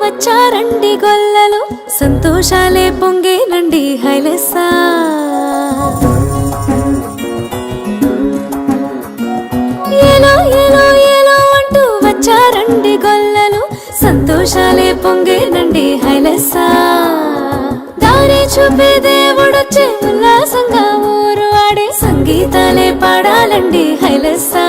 వచ్చారండి గొల్లలు, సంతోషాలే పొంగేనండి హైలెస్సా. ఏలో ఏలో ఏలో అంటూ వచ్చారండి గొల్లలు, సంతోషాలే పొంగేనండి హైలెస్సా. దారి చూపే దేవుడొచ్చే ఉల్లాసంగా ఊరు ఆడే సంగీతాలే పాడాలండి హైలెస్సా.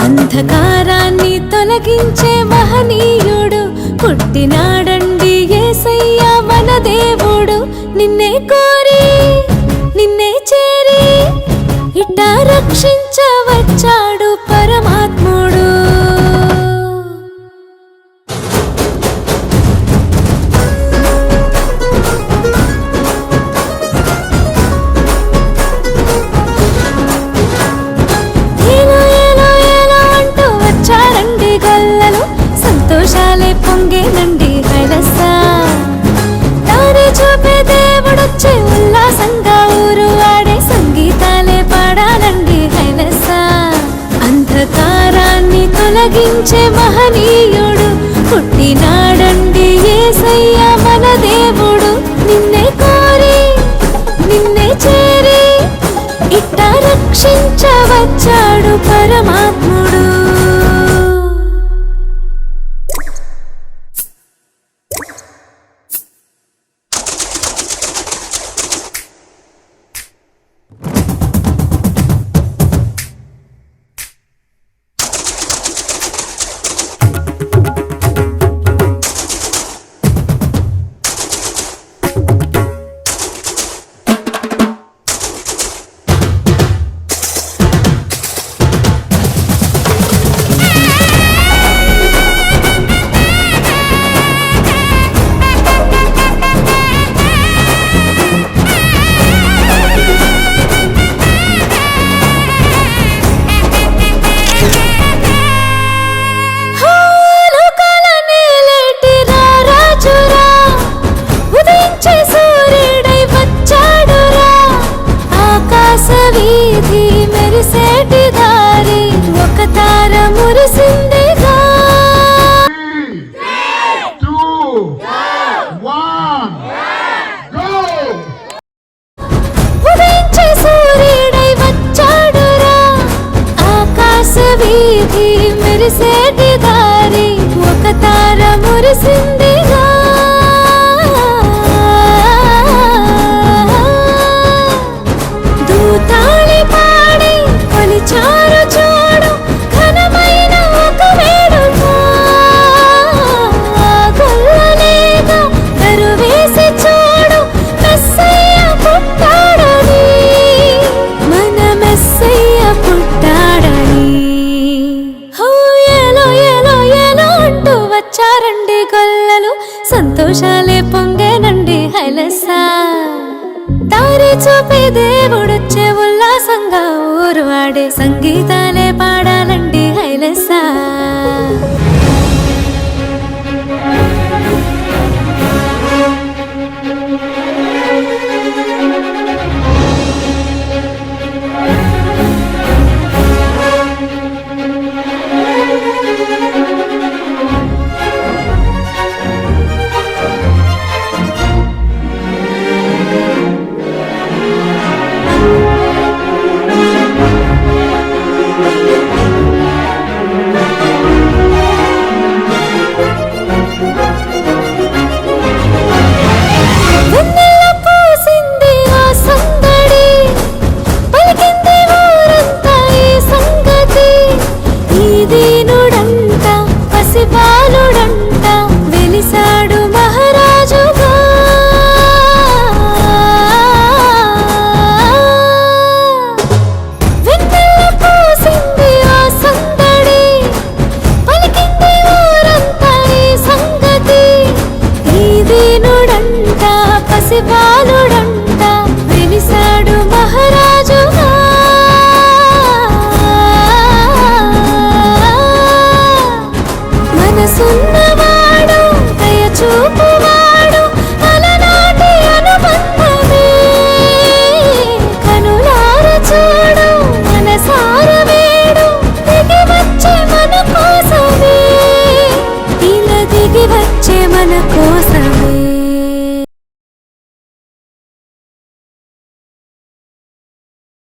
అంధకారాన్ని తొలగించే మహనీయుడు పుట్టినాడండి యేసయ్య మన దేవుడు. నిన్నే కోరి నిన్నే చేరి ఇట్టా రక్షించవచ్చాడు పరమాత్ముడు. సంతోషాలే పొంగేనండి హైలెస్సా. దారి చూపే దేవుడొచ్చే ఉల్లాసంగా ఊరు ఆడే సంగీతాలే పాడాలండి హైలెస్సా. అంధకారాన్ని తొలగించే మహనీయుడు పుట్టినాడండి యేసయ్య మన దేవుడు. నిన్నే కోరి నిన్నే చేరి ఇట్టా రక్షించవచ్చాడు పరమాత్ముడు. మెరిసేటి దారి ఒక తార మురిసిందిగా. దూతాళి పాడి కొలిచారు చూడు ఘనమైన ఒక వేడుక. గొల్లలేగా కరువేసి చూడు మెస్సయ్య పుట్టాడని, మన మెస్సయ్య పుట్టాడని. వచ్చారండి గొల్లలు, సంతోషాలే పొంగేనండి హైలెస్సా. దారి చూపే దేవుడొచ్చే ఉల్లాసంగా ఊరు ఆడే సంగీతాలే పాడాలండి హైలెస్సా.